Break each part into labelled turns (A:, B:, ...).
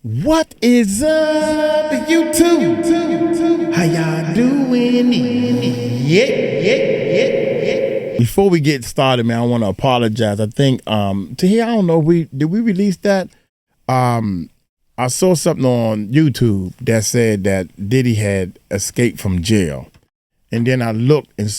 A: What is up, YouTube? How y'all doing? Yeah. Before we get started, man, I want to apologize. I think Tanea, I don't know, did we release that? I saw something on YouTube that said that Diddy had escaped from jail, and then I looked and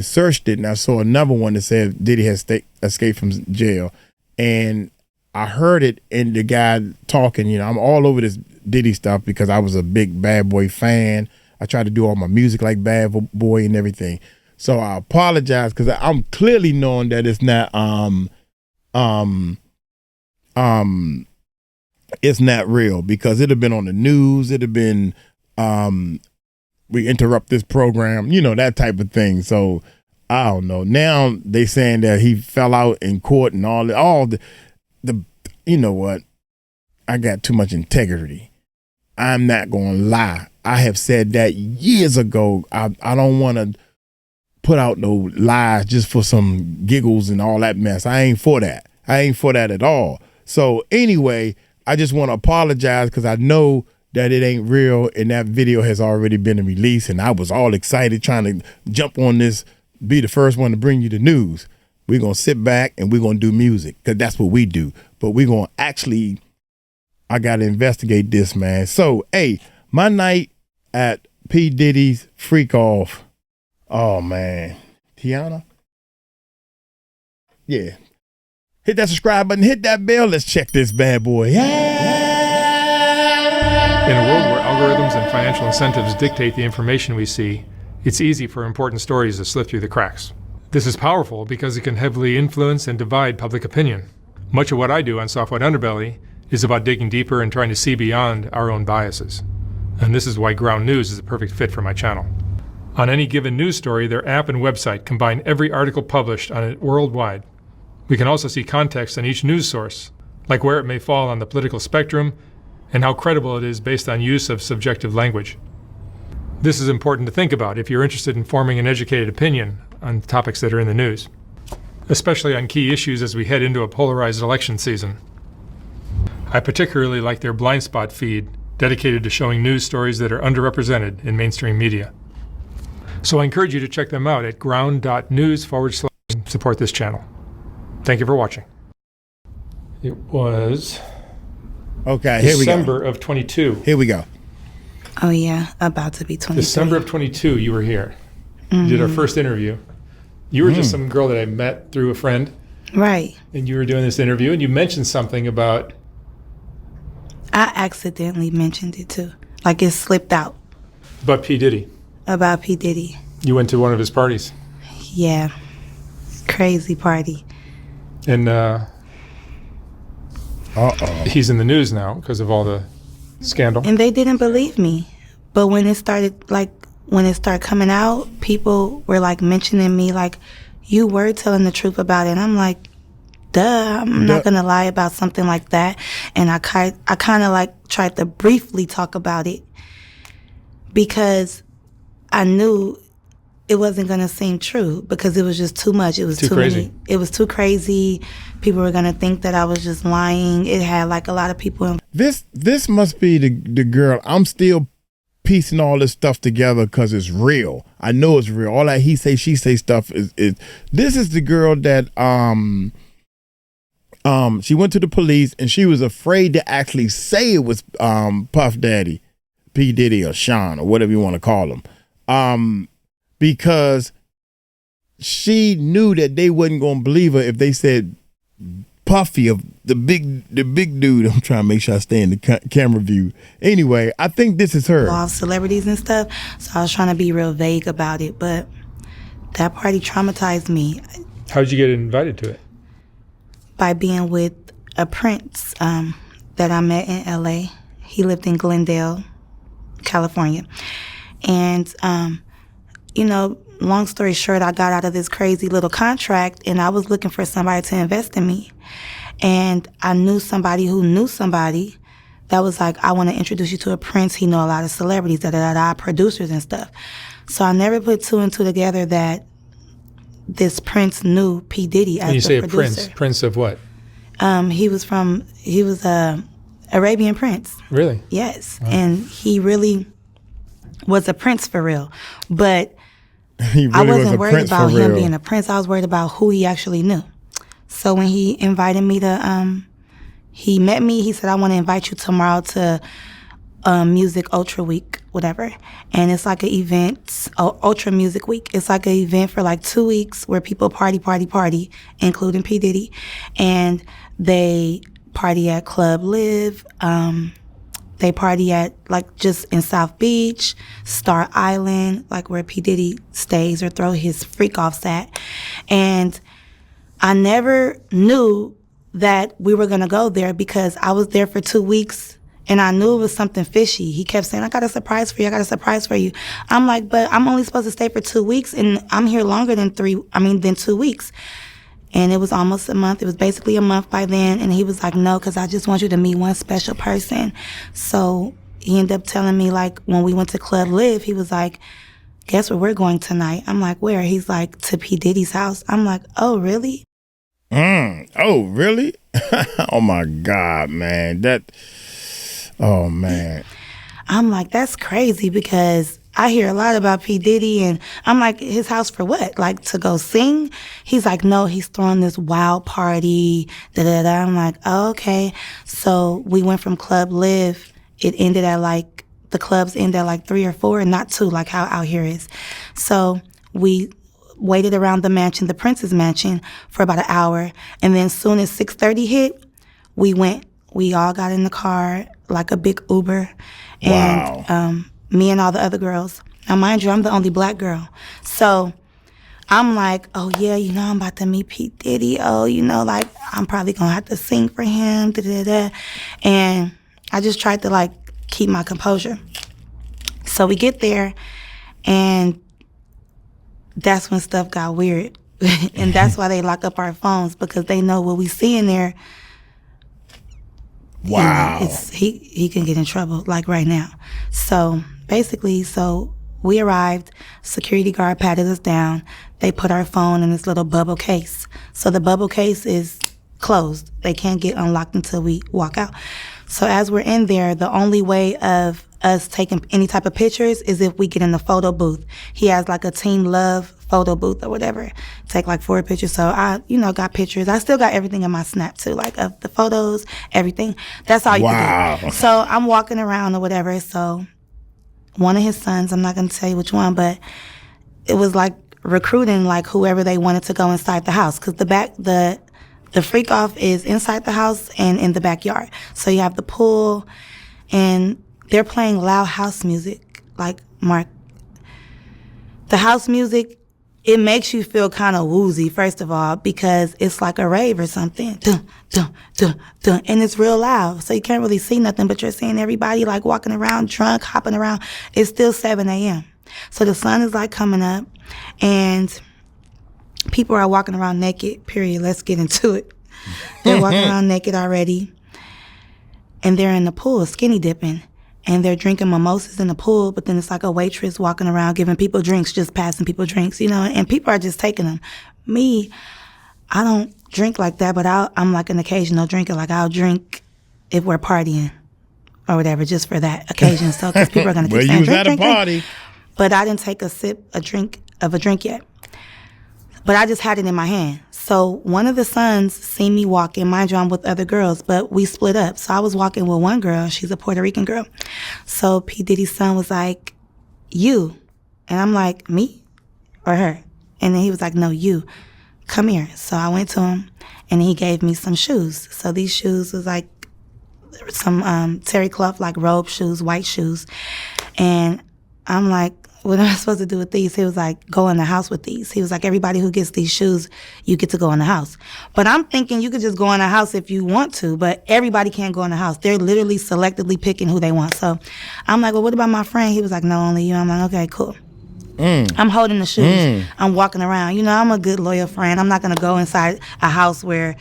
A: searched it, and I saw another one that said Diddy has escaped from jail, and I heard it in the guy talking. You know, I'm all over this Diddy stuff because I was a big Bad Boy fan. I tried to do all my music like Bad Boy and everything. So I apologize because I'm clearly knowing that it's not it's not real, because it'd have been on the news. It'd have been we interrupt this program, you know, that type of thing. So I don't know. Now they saying that he fell out in court and all the you know what? I got too much integrity. I'm not going to lie. I have said that years ago. I don't want to put out no lies just for some giggles and all that mess. I ain't for that. I ain't for that at all. So anyway, I just want to apologize because I know that it ain't real, and that video has already been released, and I was all excited trying to jump on this, be the first one to bring you the news. We're going to sit back and we're going to do music because that's what we do. But we're going to actually, I got to investigate this, man. So, hey, my night at P. Diddy's Freak Off. Oh, man. Tiana? Yeah. Hit that subscribe button. Hit that bell. Let's check this bad boy. Yeah.
B: In a world where algorithms and financial incentives dictate the information we see, it's easy for important stories to slip through the cracks. This is powerful because it can heavily influence and divide public opinion. Much of what I do on Soft White Underbelly is about digging deeper and trying to see beyond our own biases. And this is why Ground News is a perfect fit for my channel. On any given news story, their app and website combine every article published on it worldwide. We can also see context on each news source, like where it may fall on the political spectrum and how credible it is based on use of subjective language. This is important to think about if you're interested in forming an educated opinion on topics that are in the news, especially on key issues as we head into a polarized election season. I particularly like their blind spot feed, dedicated to showing news stories that are underrepresented in mainstream media. So I encourage you to check them out at ground.news/support this channel. Thank you for watching. It was
A: okay. Here we go.
B: December of 22.
A: Here we go.
C: Oh yeah, about to be 23.
B: December of 22, you were here. You did our first interview. You were just some girl that I met through a friend.
C: Right.
B: And you were doing this interview, and you mentioned something about...
C: I accidentally mentioned it too. Like it slipped out.
B: About P. Diddy.
C: About P. Diddy.
B: You went to one of his parties.
C: Yeah. Crazy party.
B: And he's in the news now because of all the scandal.
C: And they didn't believe me. But when it started coming out, people were like mentioning me like, you were telling the truth about it. And I'm like, duh, I'm not going to lie about something like that. And I kind of like tried to briefly talk about it because I knew it wasn't going to seem true because it was just too much. It was too
B: crazy.
C: It was too crazy. People were going to think that I was just lying. It had like a lot of people. This
A: must be the girl. I'm still piecing all this stuff together because it's real. I know it's real. All that he say, she say stuff is this is the girl that she went to the police and she was afraid to actually say it was Puff Daddy, P. Diddy or Sean or whatever you want to call him. Because she knew that they wasn't gonna believe her if they said Puffy of the big dude. I'm trying to make sure I stay in the camera view. Anyway, I think this is her.
C: Law of celebrities and stuff. So I was trying to be real vague about it, but that party traumatized me.
B: How did you get invited to it?
C: By being with a prince that I met in LA. He lived in Glendale, California. And you know, long story short, I got out of this crazy little contract and I was looking for somebody to invest in me. And I knew somebody who knew somebody that was like, I want to introduce you to a prince. He know a lot of celebrities, producers and stuff. So I never put two and two together that this prince knew P. Diddy as the producer.
B: When you say a prince of what?
C: He was a Arabian Prince.
B: Really?
C: Yes. Wow. And he really was a prince for real. But
A: he really
C: I wasn't worried about him
A: real.
C: being a prince. I was worried about who he actually knew. So when he invited me to, he met me, he said, I want to invite you tomorrow to Music Ultra Week, whatever. And it's like an event, Ultra Music Week. It's like an event for like 2 weeks where people party, including P. Diddy. And they party at Club Live. They party at like just in South Beach, Star Island, like where P. Diddy stays or throw his freak offs at. And I never knew that we were going to go there because I was there for 2 weeks and I knew it was something fishy. He kept saying, I got a surprise for you. I'm like, but I'm only supposed to stay for 2 weeks and I'm here longer than 2 weeks. And it was almost a month. It was basically a month by then. And he was like, no, because I just want you to meet one special person. So he ended up telling me, like, when we went to Club Live, he was like, guess where we're going tonight? I'm like, where? He's like, to P. Diddy's house. I'm like, oh, really?
A: Oh, really? Oh, my God, man. Oh, man.
C: I'm like, that's crazy because I hear a lot about P. Diddy, and I'm like, his house for what? Like, to go sing? He's like, no, he's throwing this wild party, da-da-da. I'm like, oh, okay. So we went from Club Live. It ended at like, the clubs end at like 3 or 4 and not 2 like how out here is. So we waited around the mansion, the Prince's mansion, for about an hour. And then as soon as 6:30 hit, we went. We all got in the car, like a big Uber.
A: Wow.
C: And me and all the other girls. Now, mind you, I'm the only black girl. So I'm like, oh, yeah, you know, I'm about to meet P. Diddy. Oh, you know, like, I'm probably going to have to sing for him, da-da-da. And I just tried to, like, keep my composure. So we get there, and that's when stuff got weird. And that's why they lock up our phones, because they know what we see in there.
A: Wow.
C: You know, he can get in trouble, like right now. So basically, we arrived, security guard patted us down. They put our phone in this little bubble case. So the bubble case is closed. They can't get unlocked until we walk out. So as we're in there, the only way of us taking any type of pictures is if we get in the photo booth. He has like a Teen Love photo booth or whatever. Take like 4 pictures. So I, got pictures. I still got everything in my Snap too, like of the photos, everything. That's all you can do. So I'm walking around or whatever. So one of his sons, I'm not going to tell you which one, but it was like recruiting like whoever they wanted to go inside the house. Because the freak off is inside the house and in the backyard. So you have the pool, and they're playing loud house music. Like, Mark, the house music, it makes you feel kind of woozy, first of all, because it's like a rave or something. Dun, dun, dun, dun, and it's real loud. So you can't really see nothing, but you're seeing everybody like walking around, drunk, hopping around. It's still 7 a.m. So the sun is like coming up, and people are walking around naked, period. Let's get into it. They're walking around naked already, and they're in the pool skinny dipping, and they're drinking mimosas in the pool, but then it's like a waitress walking around giving people drinks, just passing people drinks, and people are just taking them. Me, I don't drink like that, but I'm like an occasional drinker. Like, I'll drink if we're partying or whatever, just for that occasion. So, because people are going to keep saying, drink, drink. But I didn't take a drink yet. But I just had it in my hand. So one of the sons seen me walking. Mind you, I'm with other girls, but we split up. So I was walking with one girl. She's a Puerto Rican girl. So P. Diddy's son was like, you. And I'm like, me or her? And then he was like, no, you. Come here. So I went to him, and he gave me some shoes. So these shoes was like some terry cloth, like robe shoes, white shoes. And I'm like, what am I supposed to do with these? He was like, go in the house with these. He was like, everybody who gets these shoes, you get to go in the house. But I'm thinking you could just go in the house if you want to, but everybody can't go in the house. They're literally selectively picking who they want. So I'm like, well, what about my friend? He was like, no, only you. I'm like, okay, cool. I'm holding the shoes. I'm walking around. I'm a good, loyal friend. I'm not going to go inside a house where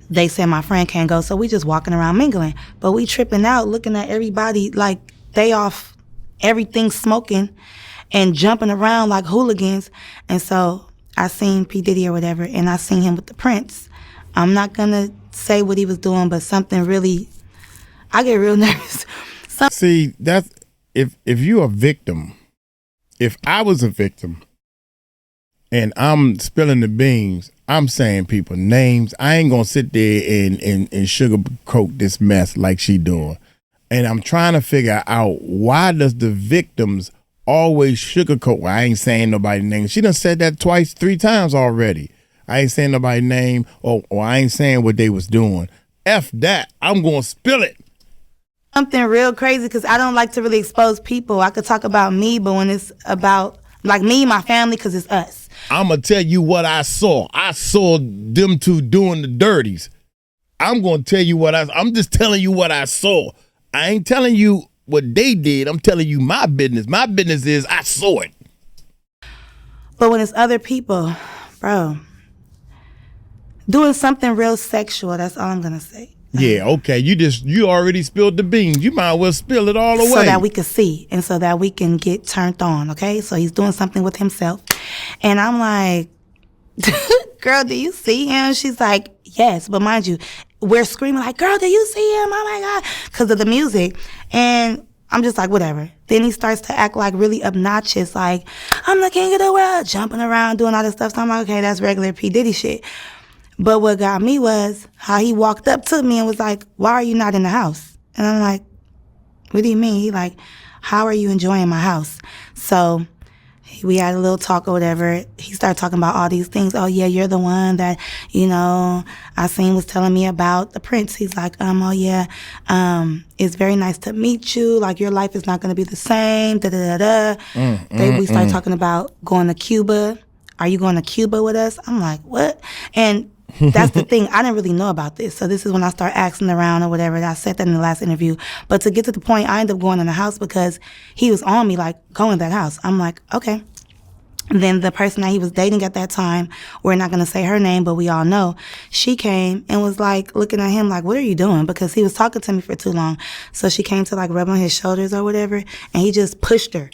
C: they say my friend can't go. So we just walking around mingling. But we tripping out, looking at everybody like they off, everything smoking and jumping around like hooligans. And so I seen P. Diddy or whatever, and I seen him with the Prince. I'm not going to say what he was doing, but something really, I get real nervous.
A: See, that's if you're a victim, if I was a victim and I'm spilling the beans, I'm saying people names. I ain't gonna sit there and sugarcoat this mess like she doing. And I'm trying to figure out, why does the victims always sugarcoat? Well, I ain't saying nobody's name. She done said that 3 times already. I ain't saying nobody's name, or I ain't saying what they was doing. F that. I'm gonna spill it.
C: Something real crazy, because I don't like to really expose people. I could talk about me, but when it's about like me, my family, because it's us.
A: I'm going to tell you what I saw. I saw them two doing the dirties. I'm going to tell you I'm just telling you what I saw. I ain't telling you what they did. I'm telling you my business. My business is I saw it.
C: But when it's other people, bro, doing something real sexual, that's all I'm going to say.
A: Yeah, okay. You already spilled the beans. You might as well spill it all away.
C: So that we can see and so that we can get turned on, okay? So he's doing something with himself. And I'm like, girl, do you see him? She's like, yes. But mind you, we're screaming like, girl, do you see him? Oh, my God. Because of the music. And I'm just like, whatever. Then he starts to act like really obnoxious, like, I'm the king of the world, jumping around, doing all this stuff. So I'm like, okay, that's regular P. Diddy shit. But what got me was how he walked up to me and was like, why are you not in the house? And I'm like, what do you mean? He like, how are you enjoying my house? So we had a little talk or whatever. He started talking about all these things. Oh, yeah, you're the one that, I seen was telling me about the prince. He's like, oh, yeah, it's very nice to meet you. Like, your life is not going to be the same, da-da-da-da. We started talking about going to Cuba. Are you going to Cuba with us? I'm like, what? And that's the thing. I didn't really know about this. So this is when I start asking around or whatever. I said that in the last interview. But to get to the point, I ended up going in the house because he was on me, like, go in that house. I'm like, okay. And then the person that he was dating at that time, we're not going to say her name, but we all know, she came and was like looking at him like, what are you doing? Because he was talking to me for too long. So she came to like rub on his shoulders or whatever, and he just pushed her.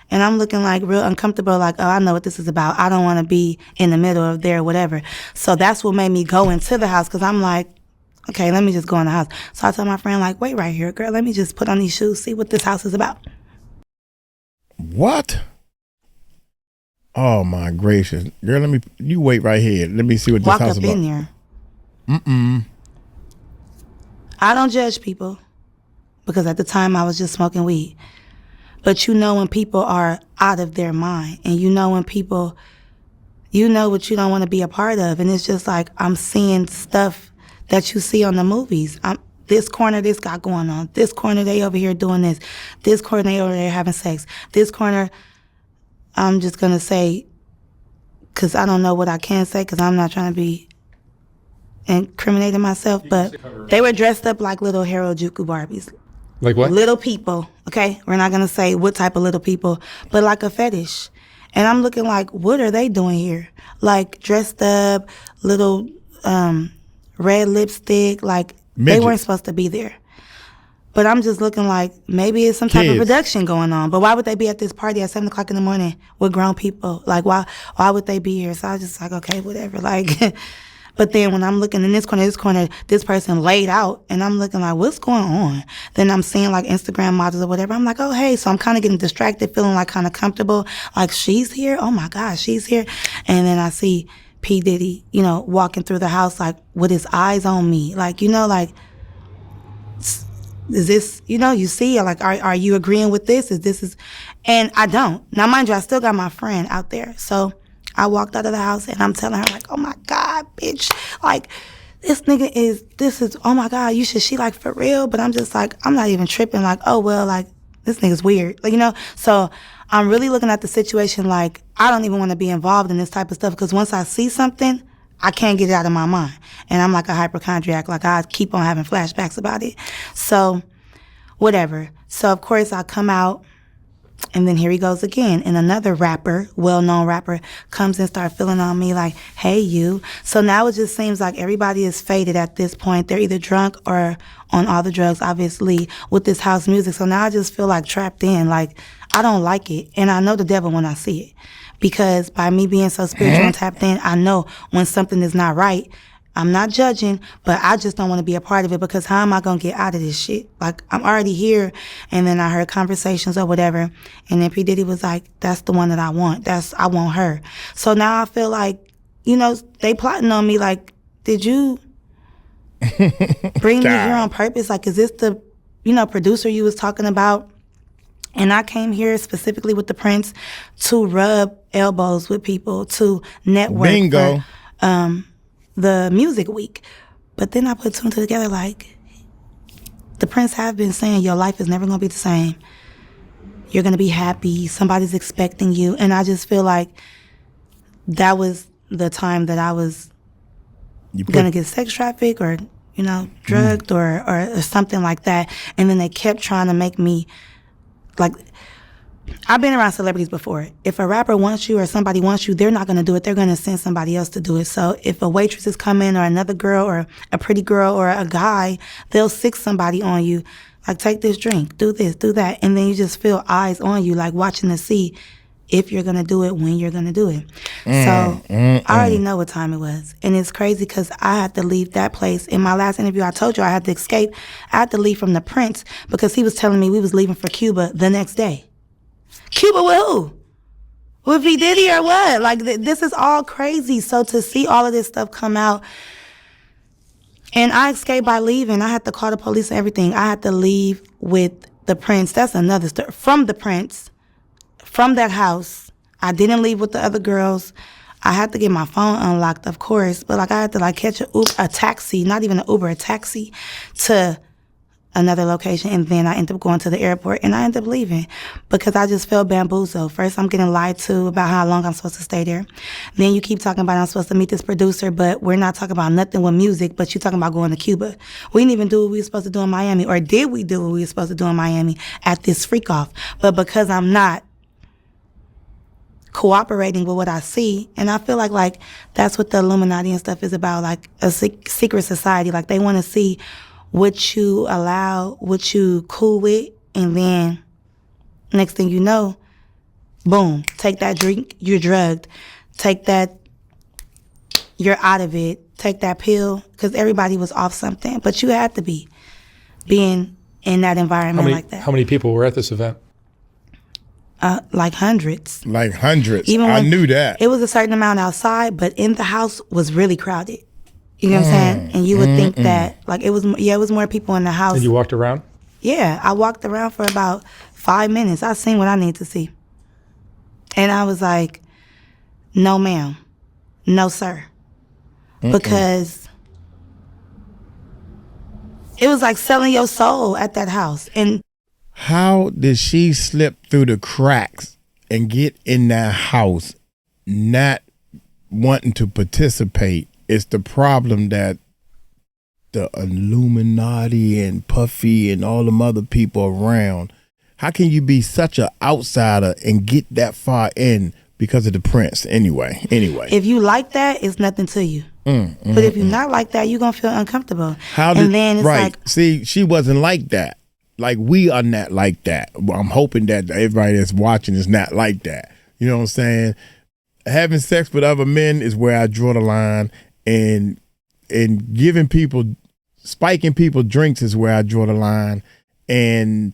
C: And I'm looking like real uncomfortable, like, oh, I know what this is about. I don't want to be in the middle of there, whatever. So that's what made me go into the house, because I'm like, okay, let me just go in the house. So I told my friend, like, wait right here, girl. Let me just put on these shoes, see what this house is about.
A: What? Oh, my gracious. Girl, you wait right here. Let me see what this house is about.
C: Walk up in there. I don't judge people, because at the time I was just smoking weed. But you know when people are out of their mind, and you know when people, you know what you don't want to be a part of. And it's just like, I'm seeing stuff that you see on the movies. This corner, this got going on. This corner, they over here doing this. This corner, they over there having sex. This corner, I'm just going to say, because I don't know what I can say, because I'm not trying to be incriminating myself, but they were dressed up like little 𝗟𝗢𝗡𝗞𝗦 Barbies.
B: Like what?
C: Little people, okay? We're not going to say what type of little people, but like a fetish. And I'm looking like, what are they doing here? Like dressed up, little red lipstick, like They weren't supposed to be there. But I'm just looking like maybe it's some type of production going on. But why would they be at this party at 7 o'clock in the morning with grown people? Like, why would they be here? So I was just like, okay, whatever. Like, but then when I'm looking in this corner, this person laid out, and I'm looking like, what's going on? Then I'm seeing like Instagram models or whatever. I'm like, oh, hey. So I'm kind of getting distracted, feeling like kind of comfortable. Like, she's here? Oh my gosh, she's here. And then I see P. Diddy, walking through the house, like with his eyes on me. Like, like, is this, you see, like, are you agreeing with this? And I don't. Now, mind you, I still got my friend out there. So I walked out of the house, and I'm telling her, like, oh my God, bitch. Like, this is, oh my God, she like for real? But I'm just like, I'm not even tripping. Like, oh, well, like, this nigga's weird. Like, so I'm really looking at the situation like, I don't even want to be involved in this type of stuff, because once I see something, I can't get it out of my mind. And I'm like a hypochondriac. Like, I keep on having flashbacks about it. So, whatever. So, of course, I come out, and then here he goes again. And another rapper, well-known rapper, comes and starts feeling on me like, hey, you. So now it just seems like everybody is faded at this point. They're either drunk or on all the drugs, obviously, with this house music. So now I just feel like trapped in. Like, I don't like it. And I know the devil when I see it. Because by me being so spiritual and tapped in, I know when something is not right. I'm not judging, but I just don't want to be a part of it because how am I going to get out of this shit? Like, I'm already here. And then I heard conversations or whatever. And then P. Diddy was like, that's the one that I want. I want her. So now I feel like, they plotting on me. Like, did you bring me here on purpose? Like, is this the, producer you was talking about? And I came here specifically with the Prince to rub elbows with people, to network.
A: Bingo.
C: For, the music week. But then I put two and two together, like, the Prince have been saying your life is never going to be the same. You're going to be happy. Somebody's expecting you. And I just feel like that was the time that I was going to get sex trafficked or, drugged or something like that. And then they kept trying to make me, like, I've been around celebrities before. If a rapper wants you or somebody wants you, they're not going to do it. They're going to send somebody else to do it. So if a waitress is coming or another girl or a pretty girl or a guy, they'll sick somebody on you. Like, take this drink, do this, do that. And then you just feel eyes on you, like watching to see if you're going to do it, when you're going to do it. So I already know what time it was. And it's crazy because I had to leave that place. In my last interview, I told you I had to escape. I had to leave from the Prince because he was telling me we was leaving for Cuba the next day. Cuba with who? With P. Diddy or what? Like, this is all crazy. So to see all of this stuff come out, and I escaped by leaving. I had to call the police and everything. I had to leave with the Prince. That's another story. From the Prince. From that house. I didn't leave with the other girls. I had to get my phone unlocked, of course, but like I had to like catch a taxi, not even an Uber, a taxi to another location, and then I ended up going to the airport, and I ended up leaving because I just felt bamboozled. First, I'm getting lied to about how long I'm supposed to stay there. Then you keep talking about I'm supposed to meet this producer, but we're not talking about nothing with music, but you're talking about going to Cuba. We didn't even do what we were supposed to do in Miami, or did we do what we were supposed to do in Miami at this freak off? But because I'm not cooperating with what I see, and I feel like that's what the Illuminati and stuff is about, like a secret society. Like they want to see what you allow, what you cool with, and then next thing you know, boom, take that drink, you're drugged. Take that, you're out of it. Take that pill, because everybody was off something, but you had to be being in that environment like that.
B: How many people were at this event?
C: Like hundreds.
A: Like hundreds.
C: Even
A: I knew that.
C: It was a certain amount outside, but in the house was really crowded. You know what I'm saying? And you would think that, like, it was more people in the house.
B: And you walked around?
C: Yeah, I walked around for about 5 minutes. I seen what I need to see. And I was like, no, ma'am. No, sir. Because it was like selling your soul at that house. And
A: how did she slip through the cracks and get in that house not wanting to participate? It's the problem that the Illuminati and Puffy and all them other people around, how can you be such an outsider and get that far in because of the Prince anyway? If you like that, it's nothing to you. But if you're not like that, you're going to feel uncomfortable. And then it's like, see, she wasn't like that. Like, we are not like that. Well, I'm hoping that everybody that's watching is not like that. You know what I'm saying? Having sex with other men is where I draw the line, and giving people, spiking people drinks is where I draw the line. And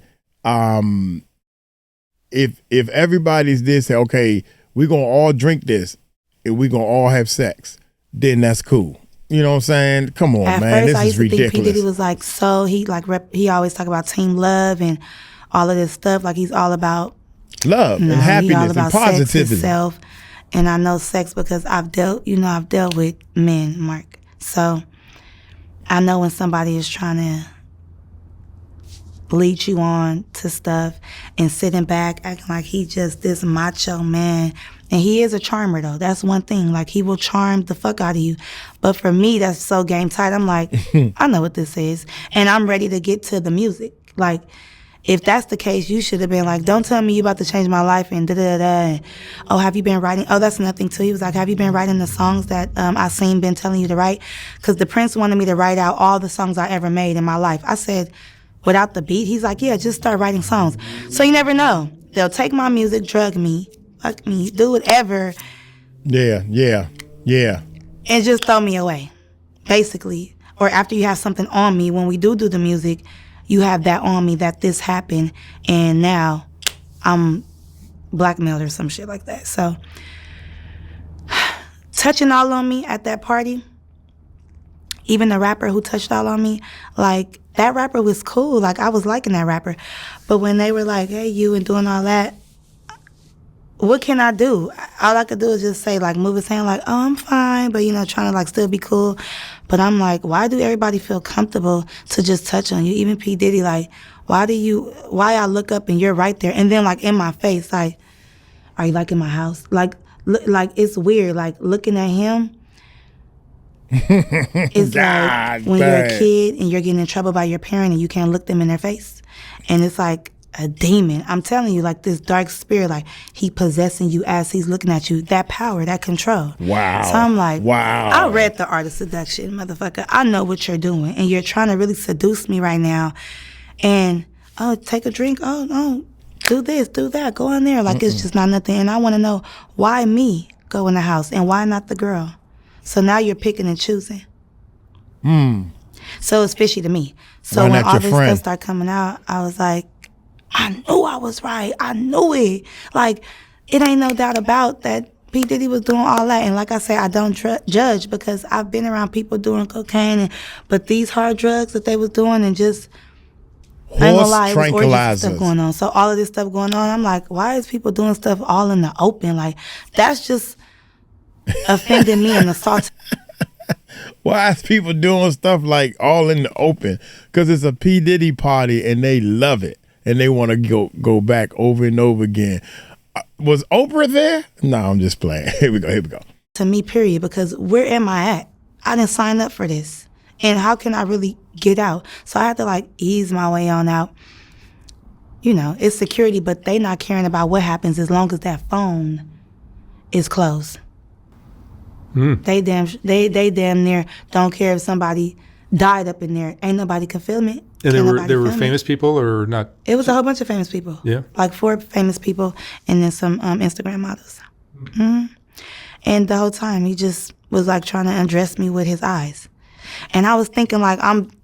A: if everybody's this, okay, we're gonna all drink this and we're gonna all have sex, then that's cool. You know what I'm saying? Come on, man, this is ridiculous.
C: Think P. Diddy was like, so he always talk about team love and all of this stuff. Like, he's all about
A: love and happiness and positivity.
C: Sex itself. And I know sex because I've dealt with men, Mark. So I know when somebody is trying to lead you on to stuff and sitting back acting like he just this macho man. And he is a charmer, though. That's one thing. Like, he will charm the fuck out of you. But for me, that's so game tight. I'm like, I know what this is. And I'm ready to get to the music. Like, if that's the case, you should have been like, don't tell me you about to change my life and da-da-da. And, oh, have you been writing? Oh, that's nothing too. He was like, have you been writing the songs that I seen been telling you to write? Because the Prince wanted me to write out all the songs I ever made in my life. I said, without the beat? He's like, yeah, just start writing songs. So you never know. They'll take my music, drug me, fuck me, do whatever.
A: Yeah.
C: And just throw me away. basically. Or after you have something on me, when we do the music, you have that on me that this happened, and now I'm blackmailed or some shit like that. So touching all on me at that party, even the rapper who touched all on me, like, that rapper was cool. Like, I was liking that rapper. But when they were like, hey, you, and doing all that, what can I do? All I could do is just say, like, move his hand, like, oh, I'm fine, but, trying to, like, still be cool. But I'm like, why do everybody feel comfortable to just touch on you? Even P. Diddy, like, why I look up and you're right there? And then, like, in my face, like, are you, like, in my house? Like, it's weird. Like, looking at him, it's like when you're a kid and you're getting in trouble by your parent and you can't look them in their face. And it's like a demon. I'm telling you, like, this dark spirit, like, he possessing you as he's looking at you. That power, that control.
A: Wow.
C: So I'm like,
A: wow.
C: I read The Art of Seduction, motherfucker. I know what you're doing. And you're trying to really seduce me right now. And, oh, take a drink. Oh, do this, do that. Go in there. Like, it's just not nothing. And I want to know, why me go in the house and why not the girl? So now you're picking and choosing. So it's fishy to me. So when all this stuff started coming out, I was like, I knew I was right. I knew it. Like, it ain't no doubt about that P. Diddy was doing all that. And like I say, I don't judge, because I've been around people doing cocaine, but these hard drugs that they was doing, and just, I ain't gonna lie, it was orgies stuff going on. So all of this stuff going on, I'm like, why is people doing stuff all in the open? Like, that's just offending me and assault.
A: Why is people doing stuff like all in the open? Because it's a P. Diddy party and they love it and they want to go back over and over again. Was Oprah there? No, I'm just playing. Here we go.
C: To me, period, because where am I at? I didn't sign up for this. And how can I really get out? So I had to, like, ease my way on out. It's security, but they not caring about what happens as long as that phone is closed. They damn near don't care if somebody died up in there. Ain't nobody can film it.
B: And there were famous people or not?
C: It was a whole bunch of famous people.
B: Yeah.
C: Like 4 famous people and then some Instagram models. And the whole time he just was like trying to undress me with his eyes. And I was thinking, like,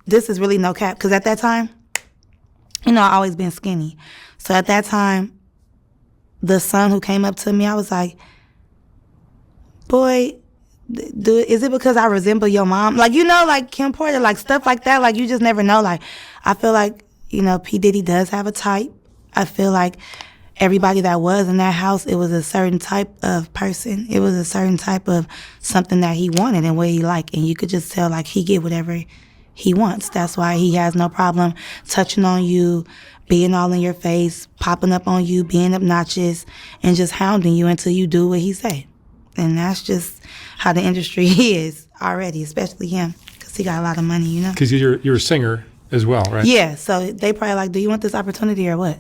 C: this is really no cap. Because at that time, I always been skinny. So at that time, the son who came up to me, I was like, boy, is it because I resemble your mom? Like, like Kim Porter, like stuff like that. Like, you just never know. Like, I feel like, P. Diddy does have a type. I feel like everybody that was in that house, it was a certain type of person. It was a certain type of something that he wanted and what he liked. And you could just tell, like, he get whatever he wants. That's why he has no problem touching on you, being all in your face, popping up on you, being obnoxious, and just hounding you until you do what he say. And that's just how the industry is already, especially him, because he got a lot of money,
B: Because you're a singer as well, right?
C: Yeah, so they probably like, do you want this opportunity or what?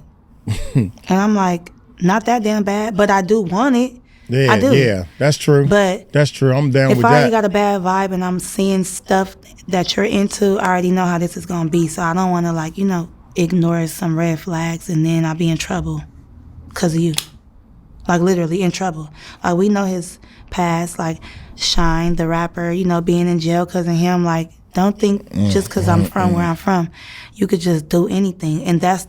C: And I'm like, not that damn bad, but I do want it.
A: Yeah,
C: I do.
A: Yeah, that's true.
C: But
A: that's true. I'm down with that.
C: If I already got a bad vibe and I'm seeing stuff that you're into, I already know how this is going to be. So I don't want to, like, ignore some red flags and then I'll be in trouble because of you. Like, literally in trouble. Like, we know his past, like Shine, the rapper, being in jail because of him. Like, don't think just because I'm from where I'm from, you could just do anything. And that's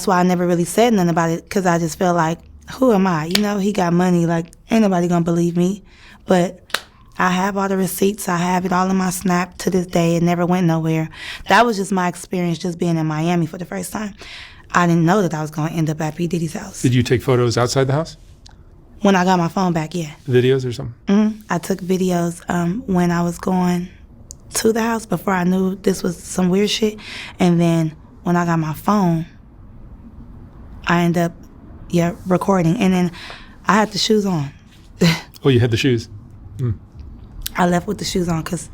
C: why I never really said nothing about it, because I just feel like, who am I? He got money. Like, ain't nobody gonna believe me. But I have all the receipts. I have it all in my Snap to this day. It never went nowhere. That was just my experience just being in Miami for the first time. I didn't know that I was going to end up at P. Diddy's house.
B: Did you take photos outside the house?
C: When I got my phone back, yeah.
B: Videos or something?
C: I took videos when I was going to the house before I knew this was some weird shit. And then when I got my phone, I ended up, recording. And then I had the shoes on.
B: Oh, you had the shoes?
C: I left with the shoes on because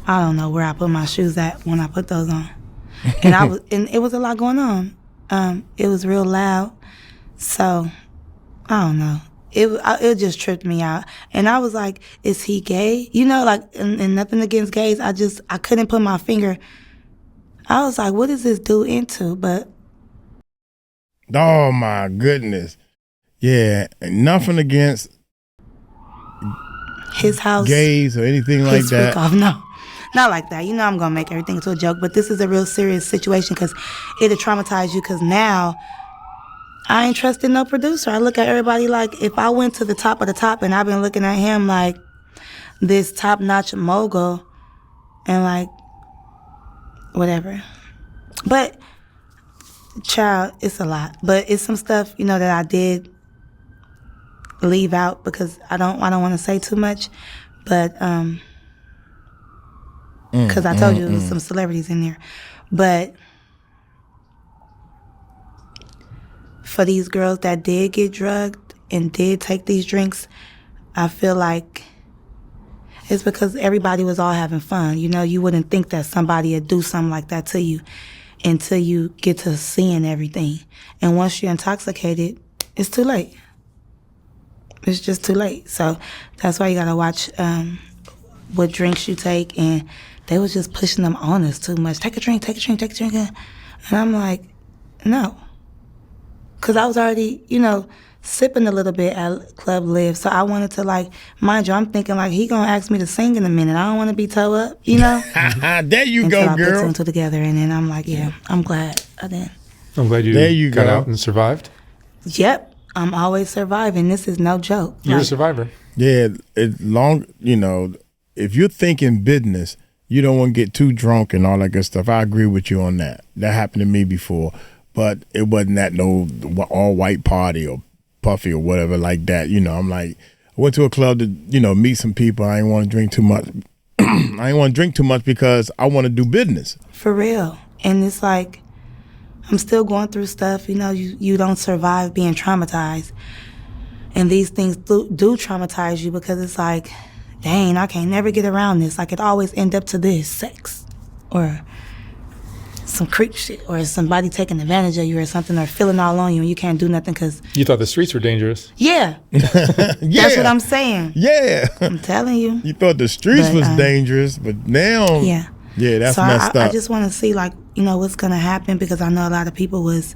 C: I don't know where I put my shoes at when I put those on. And it was a lot going on. It was real loud. So, I don't know. It just tripped me out. And I was like, is he gay? And nothing against gays. I couldn't put my finger. I was like, what is this dude into? But.
A: Oh, my goodness. Yeah, nothing against
C: his house.
A: gays or anything like
C: his freak
A: that?
C: off. No, not like that. You know I'm going to make everything into a joke, but this is a real serious situation because it'll traumatize you because now I ain't trusting no producer. I look at everybody like if I went to the top of the top and I've been looking at him like this top-notch mogul and like whatever. But child, it's a lot. But it's some stuff, you know, that I did leave out because I don't want to say too much. But because I told you there was some celebrities in there. But for these girls that did get drugged and did take these drinks, I feel like it's because everybody was all having fun. You know, you wouldn't think that somebody would do something like that to you until you get to seeing everything. And once you're intoxicated, it's too late. It's just too late. So that's why you gotta watch what drinks you take. And they was just pushing them on us too much. Take a drink, take a drink, take a drink. And I'm like, no. Because I was already, you know, sipping a little bit at Club Live. So I wanted to, like, mind you, I'm thinking, like, he going to ask me to sing in a minute. I don't want to be toe up, you know?
A: There you go,
C: I
A: girl.
C: put two together, and then I'm like, yeah, I'm glad I did.
B: I'm glad you got out and survived.
C: Yep. I'm always surviving. This is no joke.
B: You're a survivor.
A: Yeah, you know, if you're thinking business, you don't want to get too drunk and all that good stuff. I agree with you on that. That happened to me before. But it wasn't at no all-white party or puffy or whatever like that. You know, I'm like, I went to a club to, you know, meet some people. I didn't want to drink too much. I didn't want to drink too much because I want to do business.
C: For real. And it's like, I'm still going through stuff. You know, you don't survive being traumatized. And these things do traumatize you because it's like, dang, I can't never get around this. Like, it always end up to this, sex. Or some creep shit, or somebody taking advantage of you or something, or feeling all on you and you can't do nothing because...
B: You thought the streets were dangerous.
C: Yeah.
A: Yeah.
C: That's what I'm saying.
A: Yeah.
C: I'm telling you.
A: You thought the streets was dangerous, but now...
C: Yeah.
A: Yeah, that's
C: so
A: messed up.
C: I just want to see, like, you know, what's going to happen because I know a lot of people was...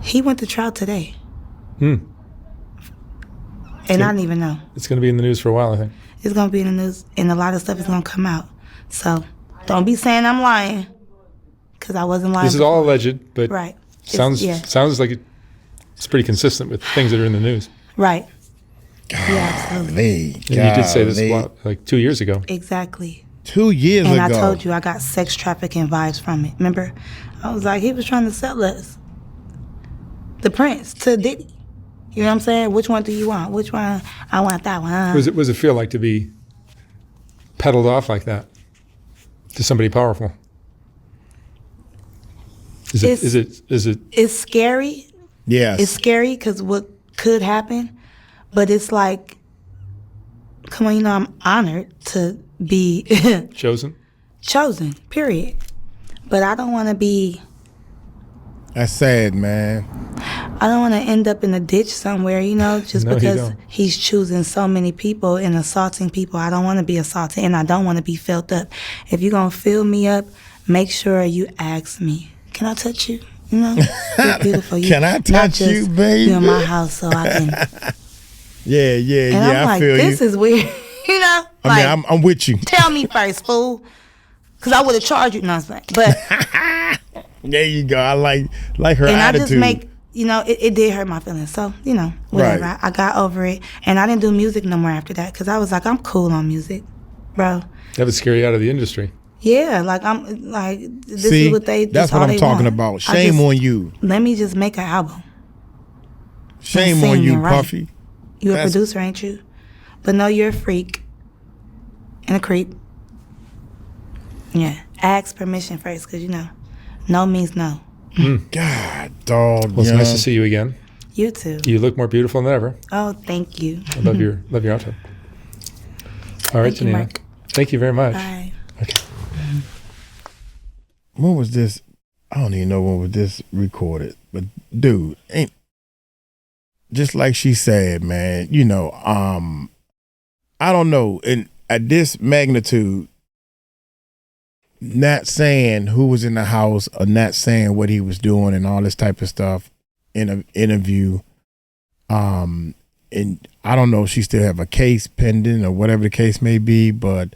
C: He went to trial today. And I didn't even know.
B: It's going to be in the news for a while, I think.
C: It's going to be in the news, and a lot of stuff is going to come out. So... Don't be saying I'm lying, because I wasn't lying.
B: This is all alleged, but
C: right.
B: Sounds like it's pretty consistent with things that are in the news.
C: Right. Yeah, absolutely.
B: And you did say this like 2 years ago.
C: Exactly.
A: 2 years ago.
C: And I told you I got sex trafficking vibes from it. Remember? I was like, he was trying to sell us. The Prince to Diddy. You know what I'm saying? Which one do you want? Which one? I want that one.
B: What does it feel like to be peddled off like that to somebody powerful? Is it?
C: It's scary.
A: Yes.
C: It's scary because what could happen, but it's like, come on, you know, I'm honored to be
B: chosen,
C: period. But I don't want to be.
A: That's sad, man.
C: I don't want to end up in a ditch somewhere, you know, just
B: No,
C: because he's choosing so many people and assaulting people. I don't want to be assaulted, and I don't want to be filled up. If you're going to fill me up, make sure you ask me, can I touch you? You know, you're beautiful.
A: Can I touch you, baby?
C: You're in my house, so I can.
A: Yeah,
C: and I'm like,
A: I feel
C: this
A: you.
C: is weird, you know?
A: I mean, I'm with you.
C: Tell me first, fool, because I would have charged you. No, I'm saying, but
A: there you go. I like her
C: and
A: attitude.
C: I just make, you know, it did hurt my feelings. So, you know, whatever.
A: Right.
C: I got over it, and I didn't do music no more after that because I was like, I'm cool on music, bro.
B: That would scare you out of the industry.
C: Yeah, like I'm like this
A: See,
C: is what they.
A: That's what I'm talking about. Shame on you.
C: Let me just make an album.
A: Shame on you,
C: right.
A: Puffy.
C: You a producer, ain't you? But no, you're a freak and a creep. Yeah, ask permission first, because you know, no means no.
A: God, dog.
B: Well, it's nice to see you again.
C: You too.
B: You look more beautiful than ever.
C: Oh, thank you.
B: I love your outfit. All right,
C: Thank you,
B: Tanea.
C: Mark.
B: Thank you very much.
C: Bye.
B: Okay.
A: When was this? I don't even know when was this recorded. But dude, ain't just like she said, man, you know, I don't know. And at this magnitude, not saying who was in the house or not saying what he was doing and all this type of stuff in an interview, and I don't know if she still have a case pending or whatever the case may be, but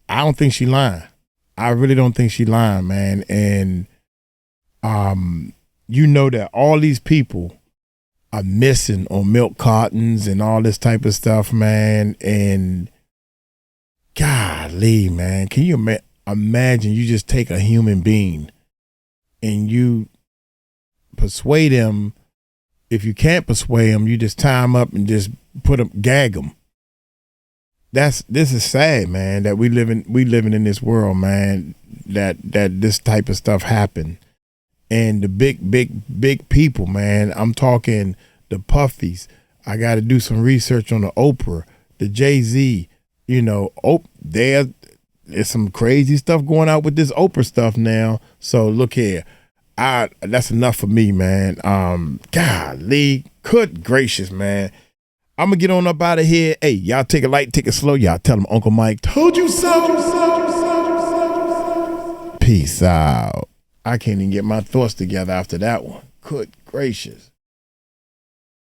A: I don't think she lying. I really don't think she lying, man. And you know that all these people are missing on milk cartons and all this type of stuff, man. And golly, man, can you imagine you just take a human being and you persuade him? If you can't persuade him, you just tie him up and just gag him. This is sad, man, that we living in this world, man, that this type of stuff happen. And the big people, man, I'm talking the Puffies. I got to do some research on the Oprah, the Jay-Z, you know, there's some crazy stuff going out with this Oprah stuff now. So look here. That's enough for me, man. Golly, good gracious, man. I'm gonna get on up out of here. Hey, y'all take it light, take it slow. Y'all tell them Uncle Mike told you so. Peace out. I can't even get my thoughts together after that one. Good gracious.